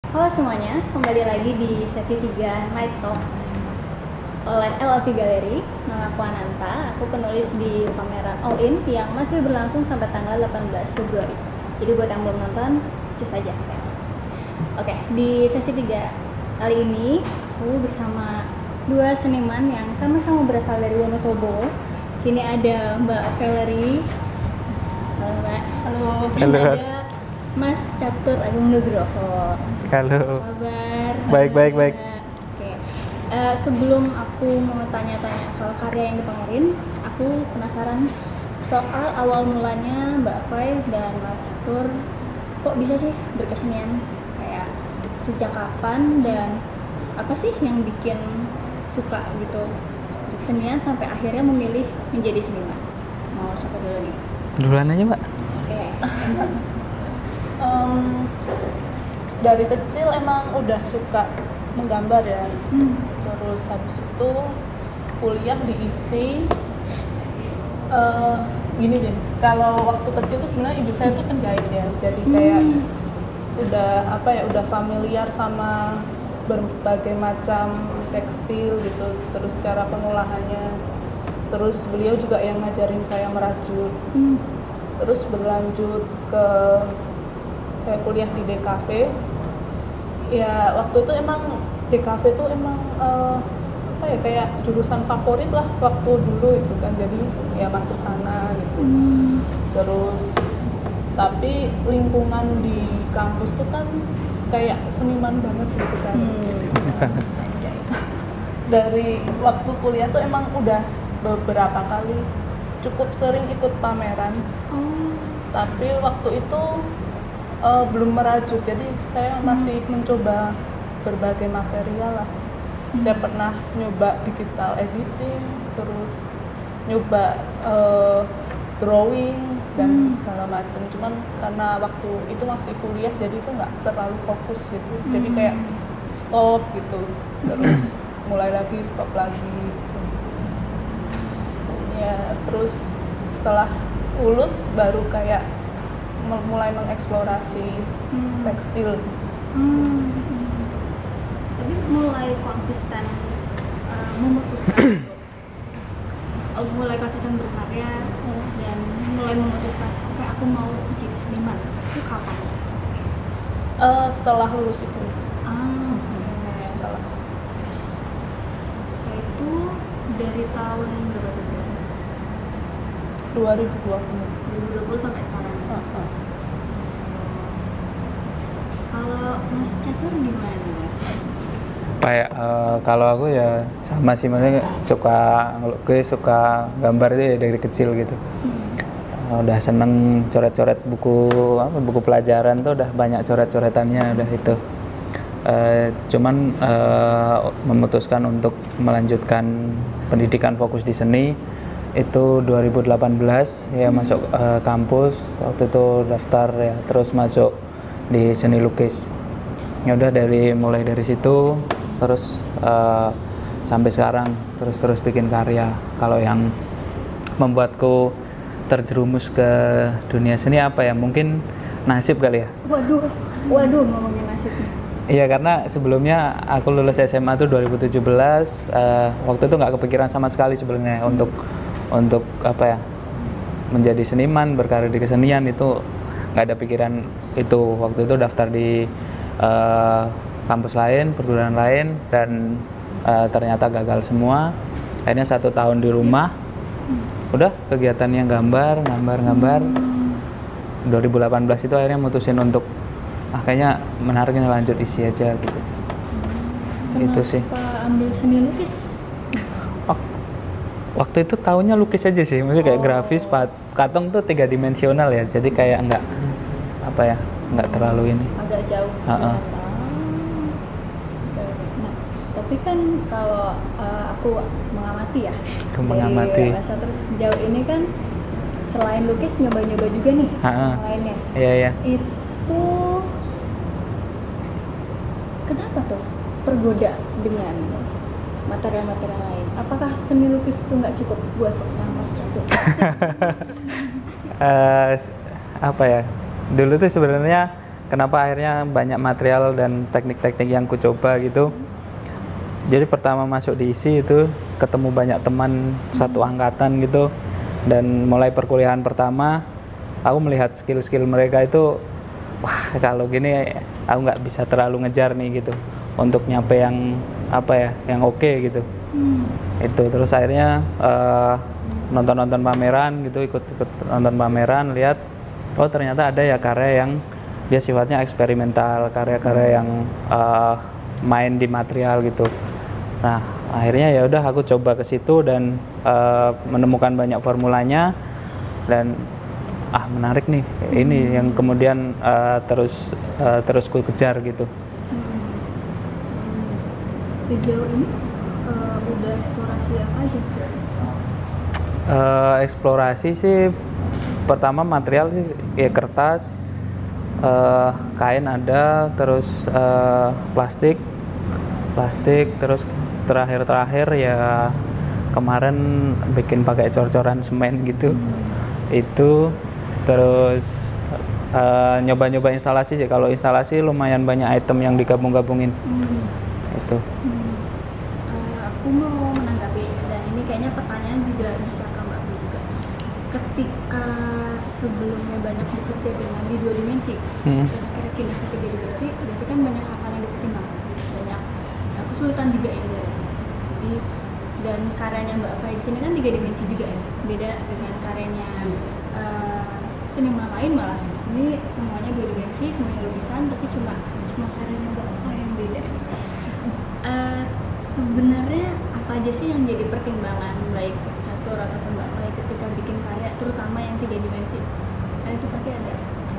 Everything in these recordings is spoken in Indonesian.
Halo semuanya, kembali lagi di sesi 3 Night Talk oleh LLV Gallery. Nama aku Ananta, aku penulis di pameran All In yang masih berlangsung sampai tanggal 18 Februari. Jadi buat yang belum nonton, cus aja. Oke, di sesi 3 kali ini aku bersama dua seniman yang sama-sama berasal dari Wonosobo. Sini ada Mbak Valerie. Halo Mbak. Halo. Dan ada Mas Catur Agung Nugroho. Halo. Kabar? Baik. Oke. Sebelum aku mau tanya-tanya soal karya yang dipamerin, aku penasaran soal awal mulanya Mbak Fai dan Mas Catur kok bisa sih berkesenian? Kayak sejak kapan dan apa sih yang bikin suka gitu berkesenian sampai akhirnya memilih menjadi seniman? Mau siapa dulu nih? Duluan aja, Mbak. Oke. Dari kecil emang udah suka menggambar ya. Terus habis itu kuliah diisi gini deh. Kalau waktu kecil tuh sebenarnya ibu saya tuh penjahit ya. Jadi kayak udah familiar sama berbagai macam tekstil gitu. Terus cara pengolahannya. Terus beliau juga yang ngajarin saya merajut. Terus berlanjut ke saya kuliah di DKV. Ya waktu itu emang DKV tuh emang kayak jurusan favorit lah waktu dulu itu kan, jadi ya masuk sana gitu. Terus tapi lingkungan di kampus tuh kan kayak seniman banget gitu kan. Dari waktu kuliah tuh emang udah beberapa kali cukup sering ikut pameran. Tapi waktu itu belum merajut, jadi saya masih mencoba berbagai material lah. Saya pernah nyoba digital editing, terus nyoba drawing dan segala macam. Cuman karena waktu itu masih kuliah, jadi itu nggak terlalu fokus gitu. Jadi kayak stop gitu, terus mulai lagi, stop lagi. Gitu. Ya terus setelah lulus baru kayak mulai mengeksplorasi tekstil. Tapi mulai konsisten memutuskan mulai konsisten berkarya dan mulai memutuskan oke aku mau jadi seniman itu kapan? Setelah lulus itu. Setelah. Itu dari tahun berapa? 2020 sampai sekarang. Kalau Mas Catur gimana? Kayak kalau aku ya sama sih, maksudnya suka gambar itu ya dari kecil gitu. Udah seneng coret-coret buku pelajaran tuh udah banyak coret-coretannya udah itu. Cuman memutuskan untuk melanjutkan pendidikan fokus di seni itu 2018 ya, masuk kampus waktu itu daftar ya, terus masuk di seni lukis. Ya udah mulai dari situ terus sampai sekarang terus bikin karya. Kalau yang membuatku terjerumus ke dunia seni apa ya, mungkin nasib kali ya. Waduh ngomongin nasib nih. Iya, karena sebelumnya aku lulus SMA tuh 2017, waktu itu nggak kepikiran sama sekali sebenarnya untuk apa ya, menjadi seniman, berkarir di kesenian, itu nggak ada pikiran itu. Waktu itu daftar di kampus lain, perguruan lain, dan ternyata gagal semua. Akhirnya 1 tahun di rumah, udah kegiatannya gambar. 2018 itu akhirnya mutusin untuk kayaknya menariknya lanjut isi aja gitu. Itu sih. Kenapa ambil seni lukis? Waktu itu tahunya lukis aja sih, maksudnya kayak grafis, patung tuh 3 dimensional ya, jadi kayak nggak terlalu ini. Agak jauh. Nah, tapi kan kalau aku mengamati ya, dari masa terus jauh ini kan selain lukis nyoba-nyoba juga nih yang lainnya. Iya. Itu kenapa tuh tergoda dengan material-material lain? Apakah seni lukis itu nggak cukup buat seorang Mas Catur? Apa ya? Dulu tuh sebenarnya kenapa akhirnya banyak material dan teknik-teknik yang ku coba gitu. Jadi pertama masuk di ISI itu ketemu banyak teman satu angkatan gitu, dan mulai perkuliahan pertama aku melihat skill-skill mereka itu, wah kalau gini aku nggak bisa terlalu ngejar nih gitu untuk nyampe yang apa ya, yang oke gitu. Itu terus akhirnya nonton pameran gitu, ikut nonton pameran, lihat oh ternyata ada ya karya yang dia sifatnya eksperimental, karya-karya yang main di material gitu. Nah akhirnya ya udah aku coba ke situ dan menemukan banyak formulanya, dan menarik nih, ini yang kemudian terus ku kejar gitu. Sejauh ini udah eksplorasi apa aja? Eksplorasi sih pertama material sih ya kertas, kain ada, terus plastik, terus terakhir ya kemarin bikin pakai cor-coran semen gitu. Itu terus nyoba-nyoba instalasi sih. Kalau instalasi lumayan banyak item yang digabung-gabungin. Itu. Aku mau menanggapi, dan ini kayaknya pertanyaan juga bisa ke Mbak Bu juga. Ketika sebelumnya banyak bekerja dengan di 2 dimensi, terus akhirnya pindah ke 3 dimensi, berarti kan banyak hal-hal yang dipertimbangkan, banyak kesulitan juga ya. Jadi, dan karyanya Mbak Fai di sini kan 3 dimensi juga ya, beda dengan karyanya seniman lain. Malah di sini semuanya 2 dimensi, semuanya lukisan, tapi cuma karyanya Mbak Fai yang beda. Sebenarnya apa aja sih yang jadi pertimbangan baik catur ataupun Mbak Fai ketika bikin karya, terutama yang 3 dimensi? Kan itu pasti ada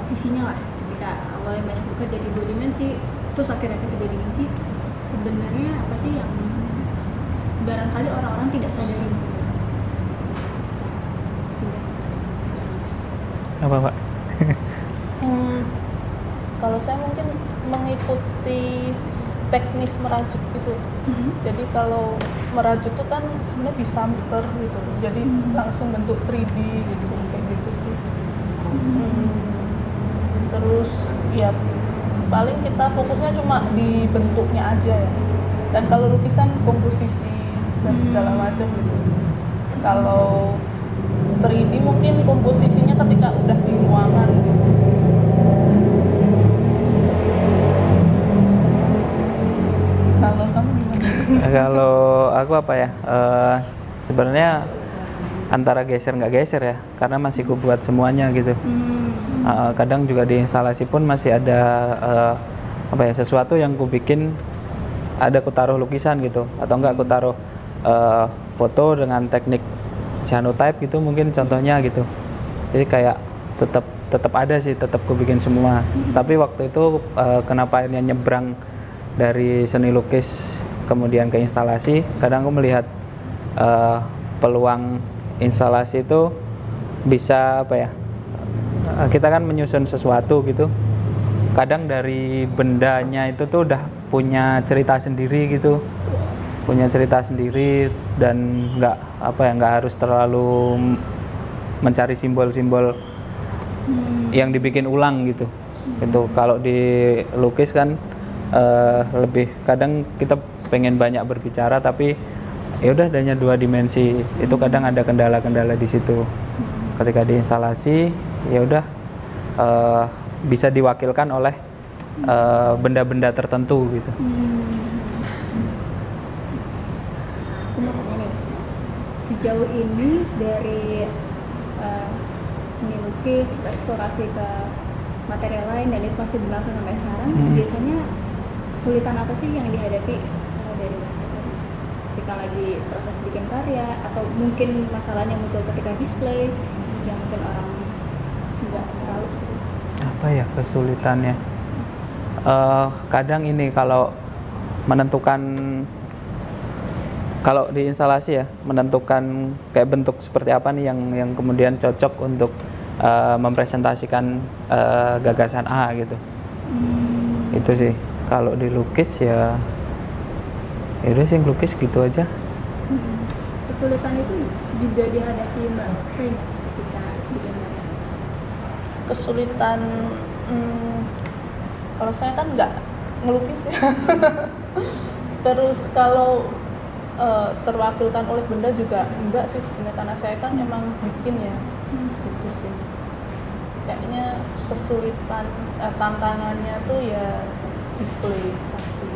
sisinya lah, ketika awalnya banyak bekerja di 2 dimensi terus akhirnya ke 3 dimensi, sebenarnya apa sih yang barangkali orang-orang tidak sadari? Apa Pak? Kalau saya mungkin mengikuti teknis merajut itu. Jadi kalau merajut itu kan sebenarnya bisa muter gitu, jadi langsung bentuk 3D gitu, kayak gitu sih. Terus ya paling kita fokusnya cuma di bentuknya aja ya. Dan kalau lukisan komposisi dan segala macam gitu. Kalau 3D mungkin komposisinya ketika udah di ruangan gitu. Kalau kamu gimana? Kalau aku apa ya, sebenarnya antara geser nggak geser ya, karena masih ku buat semuanya gitu. Kadang juga di instalasi pun masih ada apa ya, sesuatu yang ku bikin, ada ku taruh lukisan gitu, atau enggak ku taruh foto dengan teknik cyanotype gitu mungkin contohnya gitu. Jadi kayak tetap ada sih, tetap ku bikin semua. Tapi waktu itu kenapa akhirnya nyebrang dari seni lukis kemudian ke instalasi, kadang aku melihat peluang instalasi itu bisa apa ya, kita kan menyusun sesuatu gitu, kadang dari bendanya itu tuh udah punya cerita sendiri gitu, dan nggak harus terlalu mencari simbol-simbol yang dibikin ulang gitu. Itu kalau di lukis kan lebih kadang kita pengen banyak berbicara, tapi ya udah adanya 2 dimensi, itu kadang ada kendala-kendala di situ. Ketika di instalasi ya udah bisa diwakilkan oleh benda-benda tertentu gitu. Aku mau tanya nih, sejauh ini dari seni lukis terus eksplorasi ke material lain dan itu masih berlangsung sampai sekarang, biasanya kesulitan apa sih yang dihadapi kalau dari Mas Eko ketika lagi proses bikin karya, atau mungkin masalahnya muncul ketika display yang mungkin orang nggak tahu? Apa ya kesulitannya? Kadang ini kalau menentukan, kalau di instalasi ya, menentukan kayak bentuk seperti apa nih yang kemudian cocok untuk mempresentasikan gagasan A gitu. Itu sih. Kalau di lukis ya udah sih lukis gitu aja. Kesulitan itu juga dihadapi Mbak Fai ketika bikin karya? Kesulitan Kalau saya kan nggak ngelukis ya. Terus kalau terwakilkan oleh benda juga enggak sih sebenarnya, karena saya kan emang bikin ya. Gitu sih. Kayaknya kesulitan, tantangannya tuh ya display pasti.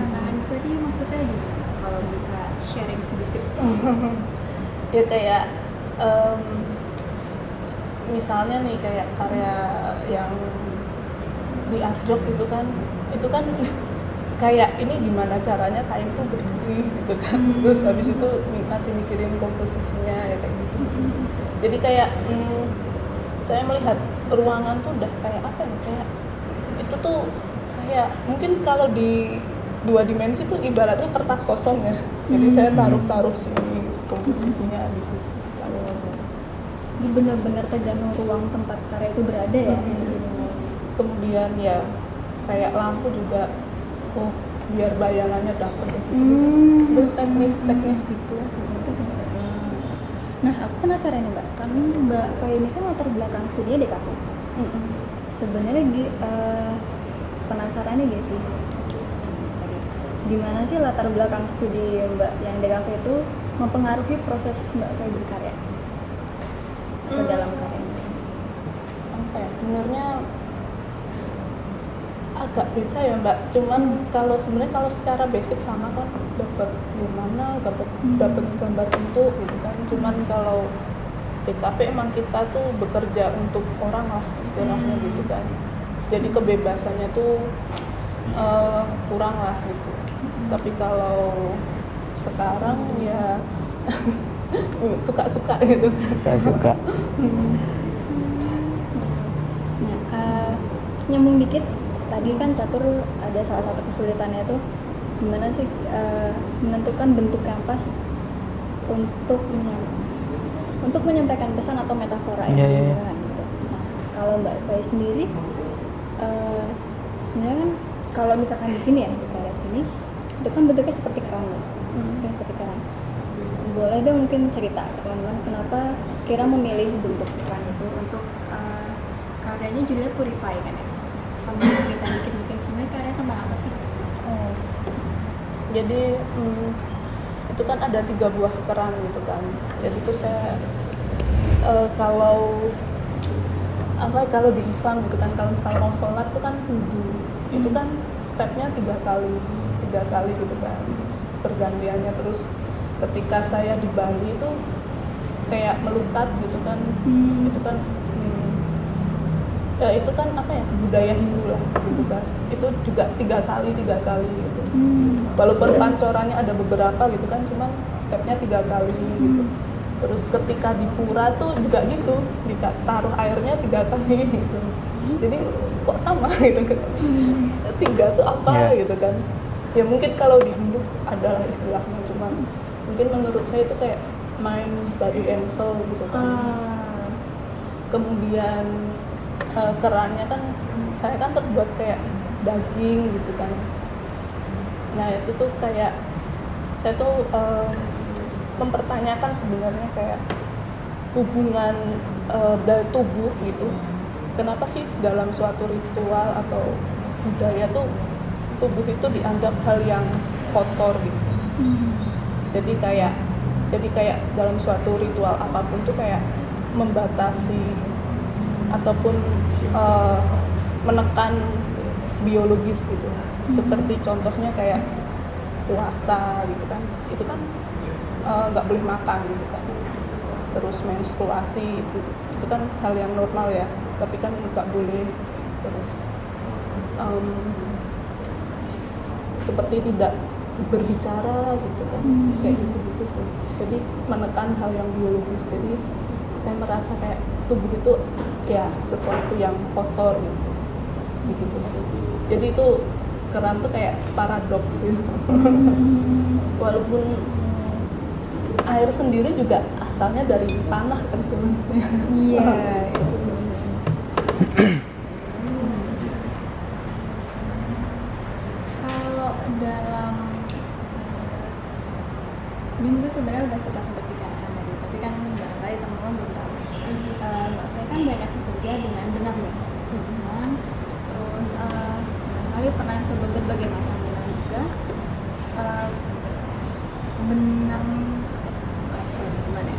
Tantangan tadi maksudnya gimana? Kalau bisa sharing sedikit. Ya kayak misalnya nih kayak karya yang di art jok itu kan kayak ini gimana caranya kain tuh berdiri gitu kan. Terus habis itu masih mikirin komposisinya ya kayak gitu. Jadi kayak saya melihat ruangan tuh udah kayak apa ya, kayak itu tuh kayak mungkin kalau di 2 dimensi tuh ibaratnya kertas kosong ya. Jadi saya taruh sini komposisinya habis itu sekali. Ini benar-benar tergantung ruang tempat karya itu berada ya. Kemudian ya kayak lampu juga, biar bayangannya dapet gitu. Sebenarnya teknis gitu. Nah, aku penasaran nih Mbak, kan Mbak Fai ini kan latar belakang studinya DKV. Sebenarnya penasarannya gak sih? Gimana sih latar belakang studi Mbak yang DKV itu mempengaruhi proses Mbak Fai berkarya ke dalam karyanya sih? Apa ya, sebenarnya agak beda ya Mbak. Cuman kalau sebenarnya kalau secara basic sama kan, dapat gimana, dapat gambar bentuk gitu kan. Cuman kalau TKP emang kita tuh bekerja untuk orang lah istilahnya gitu kan. Jadi kebebasannya tuh kurang lah gitu. Tapi kalau sekarang ya suka-suka gitu. Suka-suka. Nyambung dikit, tadi kan Catur ada salah satu kesulitannya tuh gimana sih menentukan bentuk yang pas untuk menyampaikan pesan atau metafora yang diinginkan gitu. Nah, kalau Mbak Fai sendiri sebenarnya kan kalau misalkan di sini ya, di karya sini itu kan bentuknya seperti keran loh. Seperti keran. Boleh dong mungkin cerita ke teman-teman kenapa kira memilih bentuk keran itu untuk karyanya judulnya Purify kan ya. Sambil cerita dikit mungkin sebenarnya karya tentang apa sih? Jadi itu kan ada 3 buah keran gitu kan. Jadi tuh saya kalau di Islam gitu kan, kalau misalnya mau sholat tuh kan wudu, itu kan stepnya 3 kali gitu kan pergantiannya. Terus ketika saya di Bali itu kayak melukat gitu kan, itu kan apa ya, budaya Hindu lah gitu kan, itu juga 3 kali gitu. Walaupun pancorannya ada beberapa gitu kan, cuman stepnya 3 kali gitu. Terus ketika di pura tuh juga gitu, ditaruh airnya 3 kali gitu. Jadi kok sama gitu kan, 3 tuh apa gitu kan. Ya mungkin kalau di Hindu adalah istilahnya, cuman mungkin menurut saya itu kayak main body and soul gitu kan. Kemudian kerannya kan saya kan terbuat kayak daging gitu kan. Nah itu tuh kayak saya tuh mempertanyakan sebenarnya kayak hubungan dari tubuh gitu. Kenapa sih dalam suatu ritual atau budaya tuh tubuh itu dianggap hal yang kotor gitu. Jadi kayak dalam suatu ritual apapun tuh kayak membatasi ataupun menekan biologis gitu. Seperti contohnya kayak puasa gitu kan, itu kan nggak boleh makan gitu kan. Terus menstruasi itu kan hal yang normal ya, tapi kan nggak boleh. Terus seperti tidak berbicara gitu kan, kayak gitu sih. Jadi menekan hal yang biologis. Jadi saya merasa kayak tubuh itu ya sesuatu yang kotor gitu, begitu sih. Jadi itu keran tuh kayak paradoks gitu. Walaupun air sendiri juga asalnya dari tanah kan sebenarnya. Iya. Kalau dalam ini mungkin sebenarnya udah kita sempat bicarakan tadi, tapi kan barangkali teman-teman belum tahu. Mbak Fai kan banyak bekerja dengan benang ya, terus tapi pernah coba berbagai macam benang juga. Eh, benang gimana ya?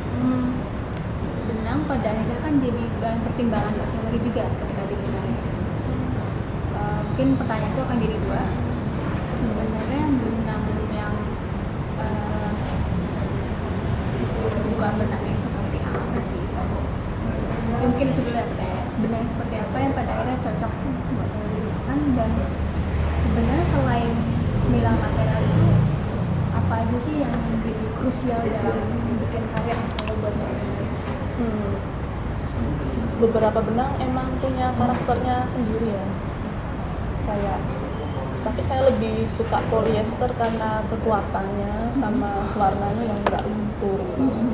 Benang pada akhirnya kan jadi bahan pertimbangan kategori juga ketika dibenang. Mungkin pertanyaanku akan jadi dua. Sebenarnya benang yang bukan benang yang seperti apa sih? Mungkin itu dulu ya, kayak benang yang seperti apa yang pada akhirnya cocok buat digunakan, dan sebenarnya selain bilang material itu apa aja sih yang menjadi krusial dalam bikin karya kalau buat material? Beberapa benang emang punya karakternya sendiri ya, kayak tapi saya lebih suka polyester karena kekuatannya sama warnanya yang nggak luntur gitu.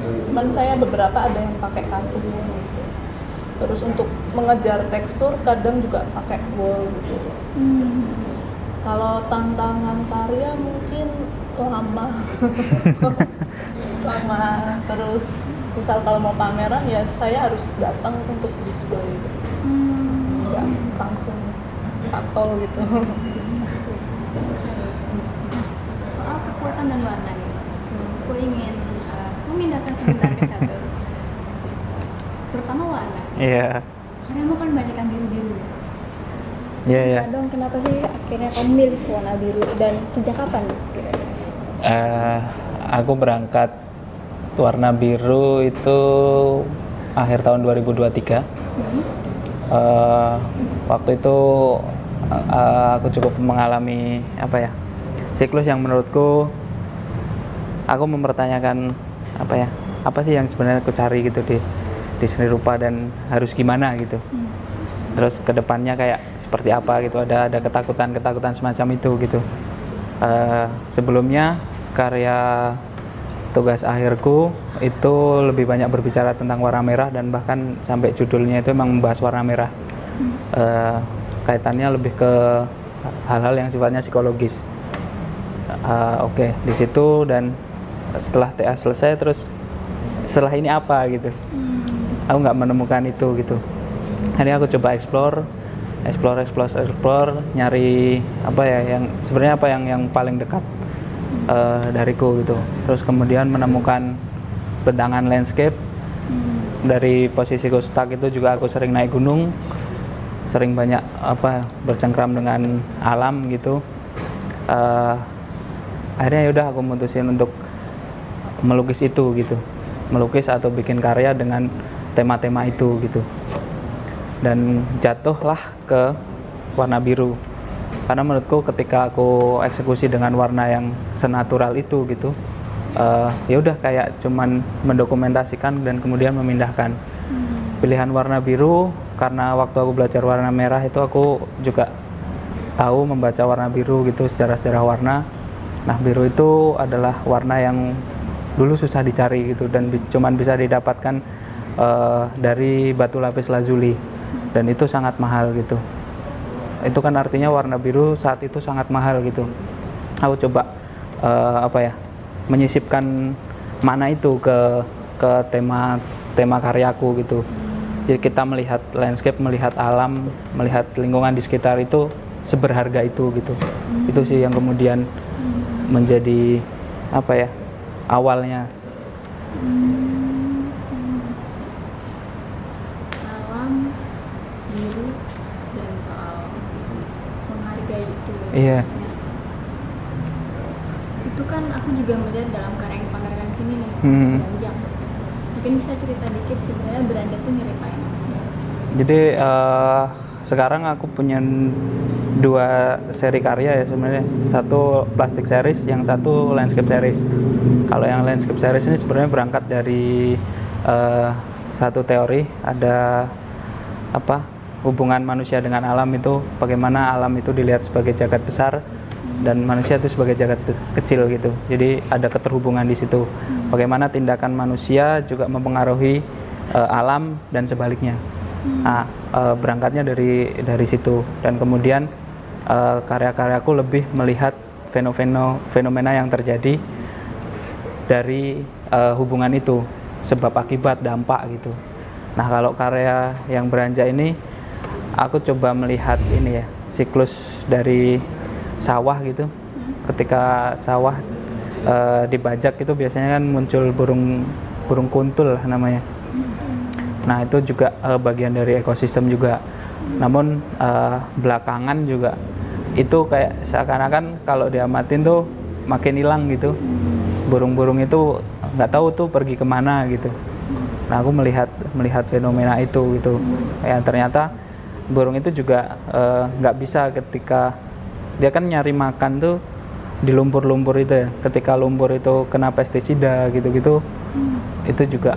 Cuman saya beberapa ada yang pakai katun gitu. Terus untuk mengejar tekstur kadang juga pakai wool gitu. Kalau tantangan karya mungkin lama. Lama. Terus misal kalau mau pameran ya saya harus datang untuk display gitu. Nggak langsung atol gitu. Soal kekuatan dan warna nih, aku ingin memindahkan sebentar ke satu, terutama warna sih. Iya. Karena kamu kan banyak kan biru-biru. Iya, iya. Dong, kenapa sih akhirnya kamu milih warna biru dan sejak kapan? Aku berangkat warna biru itu akhir tahun 2023. Waktu itu aku cukup mengalami siklus yang menurutku aku mempertanyakan apa sih yang sebenarnya aku cari gitu di seni rupa dan harus gimana gitu. Terus kedepannya kayak seperti apa gitu, ada ketakutan semacam itu gitu. Sebelumnya karya tugas akhirku itu lebih banyak berbicara tentang warna merah, dan bahkan sampai judulnya itu memang membahas warna merah. Kaitannya lebih ke hal-hal yang sifatnya psikologis. Oke, di situ, dan setelah TA selesai terus setelah ini apa gitu. Aku nggak menemukan itu gitu. Akhirnya aku coba explore, nyari yang sebenarnya yang paling dekat dariku gitu. Terus kemudian menemukan benangan landscape. Dari posisiku stuck itu juga aku sering naik gunung, sering banyak bercengkram dengan alam gitu. Akhirnya yaudah aku mutusin untuk melukis itu gitu, melukis atau bikin karya dengan tema-tema itu gitu. Dan jatuhlah ke warna biru, karena menurutku ketika aku eksekusi dengan warna yang senatural itu gitu, ya udah kayak cuman mendokumentasikan dan kemudian memindahkan. Pilihan warna biru karena waktu aku belajar warna merah itu aku juga tahu membaca warna biru gitu, sejarah warna. Nah, biru itu adalah warna yang dulu susah dicari gitu, dan cuman bisa didapatkan dari batu lapis lazuli, dan itu sangat mahal gitu. Itu kan artinya warna biru saat itu sangat mahal gitu. Aku coba menyisipkan makna itu ke tema karyaku gitu. Jadi kita melihat landscape, melihat alam, melihat lingkungan di sekitar itu seberharga itu gitu. Itu sih yang kemudian menjadi awalnya. Alam, biru, dan soal menghargai itu. Iya. Itu kan aku juga melihat dalam karya yang dipamerkan di sini nih, Beranjak. Mungkin bisa cerita dikit sebenarnya Beranjak itu nyeritain apa sih? Jadi sekarang aku punya 2 seri karya ya sebenarnya. Satu plastik series, yang satu landscape series. Kalau yang landscape series ini sebenarnya berangkat dari satu teori, ada hubungan manusia dengan alam itu, bagaimana alam itu dilihat sebagai jagat besar dan manusia itu sebagai jagat kecil gitu. Jadi ada keterhubungan di situ. Bagaimana tindakan manusia juga mempengaruhi alam dan sebaliknya. Nah, berangkatnya dari situ, dan kemudian karya-karyaku lebih melihat fenomena yang terjadi dari hubungan itu, sebab akibat dampak gitu. Nah, kalau karya yang Beranjak ini aku coba melihat ini ya, siklus dari sawah gitu. Ketika sawah dibajak itu biasanya kan muncul burung kuntul lah namanya. Nah itu juga bagian dari ekosistem juga. Namun belakangan juga itu kayak seakan-akan kalau diamatin tuh makin hilang gitu. Burung-burung itu nggak tahu tuh pergi kemana gitu. Nah aku melihat fenomena itu gitu. Ya ternyata burung itu juga nggak bisa ketika dia kan nyari makan tuh di lumpur-lumpur itu ya. Ketika lumpur itu kena pestisida gitu-gitu, itu juga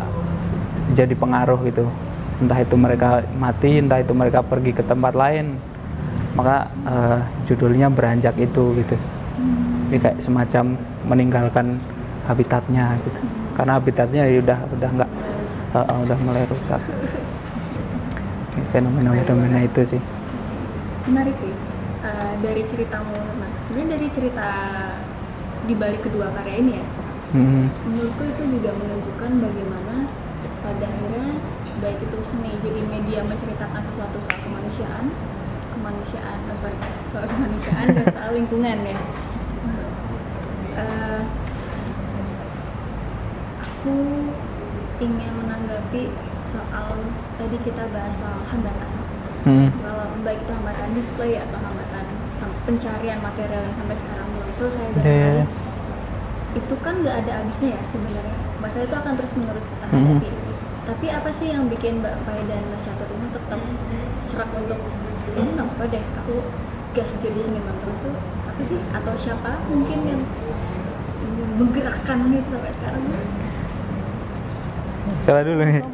jadi pengaruh gitu. Entah itu mereka mati, entah itu mereka pergi ke tempat lain. Maka judulnya beranjak itu gitu. Jadi kayak semacam meninggalkan habitatnya gitu. Karena habitatnya ya udah nggak udah mulai rusak. Fenomena itu sih. Menarik sih. Dari ceritamu, nah sebenarnya dari cerita di balik kedua karya ini ya, menurutku itu juga menunjukkan bagaimana pada akhirnya baik itu seni jadi media menceritakan sesuatu soal kemanusiaan, soal kemanusiaan dan soal lingkungan ya. Aku ingin menanggapi soal tadi kita bahas soal hambatan. Kalau baik itu hambatan display atau hambatan pencarian material yang sampai sekarang belum selesai dan itu kan nggak ada habisnya ya sebenarnya. Masalah itu akan terus menerus kita hadapi. Tapi apa sih yang bikin Mbak Fai dan Mas Catur ini tetap serak untuk ini nggak apa deh, aku gas jadi seniman terus tuh apa sih? Atau siapa mungkin yang menggerakkan gitu sampai sekarang? Salah dulu nih.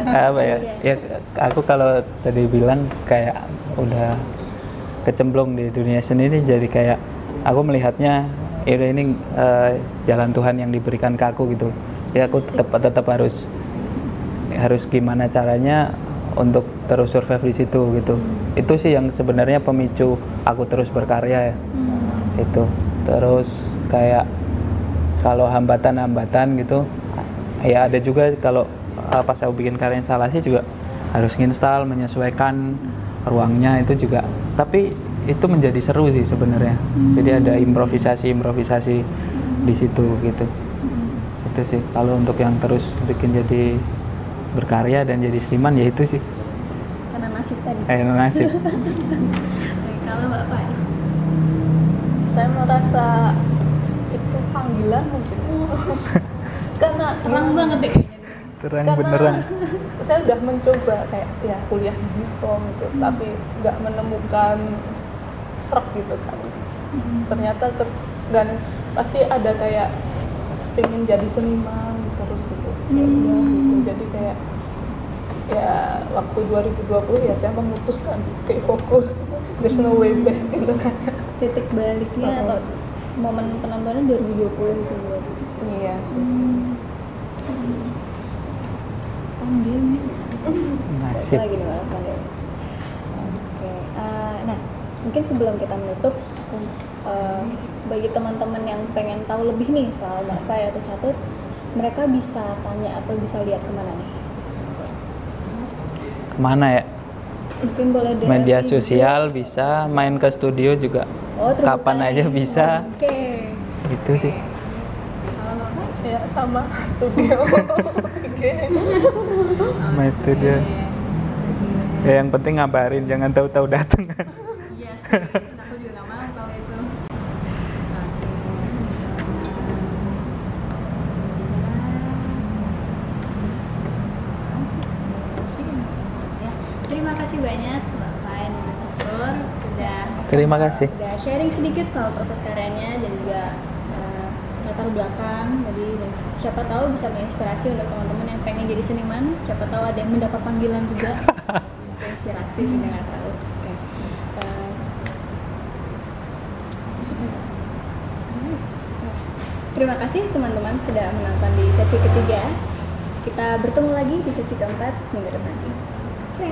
Apa ya? Ya aku kalau tadi bilang kayak udah kecemplung di dunia seni ini, jadi kayak aku melihatnya ya udah ini jalan Tuhan yang diberikan ke aku gitu. Ya aku tetap harus gimana caranya untuk terus survive di situ gitu. Itu sih yang sebenarnya pemicu aku terus berkarya ya. Itu. Terus kayak kalau hambatan-hambatan gitu ya ada juga. Kalau pas aku bikin karya instalasi juga harus nginstal, menyesuaikan ruangnya itu juga. Tapi itu menjadi seru sih sebenarnya. Jadi ada improvisasi di situ gitu. Itu sih kalau untuk yang terus bikin jadi berkarya dan jadi seniman ya itu sih. Karena nasib tadi. Nasib. Kalau Mbak Fai? Saya merasa itu panggilan mungkin. Karena terang banget deh kayaknya. Terang beneran. Saya udah mencoba kayak ya kuliah di Biskom gitu, tapi nggak menemukan serak gitu kan. Ternyata dan pasti ada kayak pengen jadi seniman terus gitu. Ya udah gitu. Jadi kayak ya waktu 2020 ya saya memutuskan kayak fokus, there's no way back gitu kan. Titik baliknya atau momen penontonnya 2020 itu buat. Iya sih. Nasib. Lagi nih malah pandai. Oke. Nah, mungkin sebelum kita menutup, bagi teman-teman yang pengen tahu lebih nih soal Mbak Fai atau Catur, mereka bisa tanya atau bisa lihat kemana nih? Kemana ya? Mungkin boleh dari Media sosial bisa, main ke studio juga. Kapan aja bisa. Oke. Itu sih. Kalau Mbak Fai? Ya sama studio. Oke. Main studio. Ya yang penting ngabarin, jangan tahu-tahu datang. Iya sih, aku juga nggak mau kalau itu. Terima kasih banyak Mbak Fai dan Mas Catur Terima kasih. Udah sharing sedikit soal proses karyanya dan juga latar belakang. Jadi siapa tahu bisa menginspirasi untuk teman-teman yang pengen jadi seniman. Siapa tahu ada yang mendapat panggilan juga. Inspirasi juga nggak tahu. Terima kasih teman-teman sudah menonton di sesi ketiga. Kita bertemu lagi di sesi keempat minggu depan. Oke.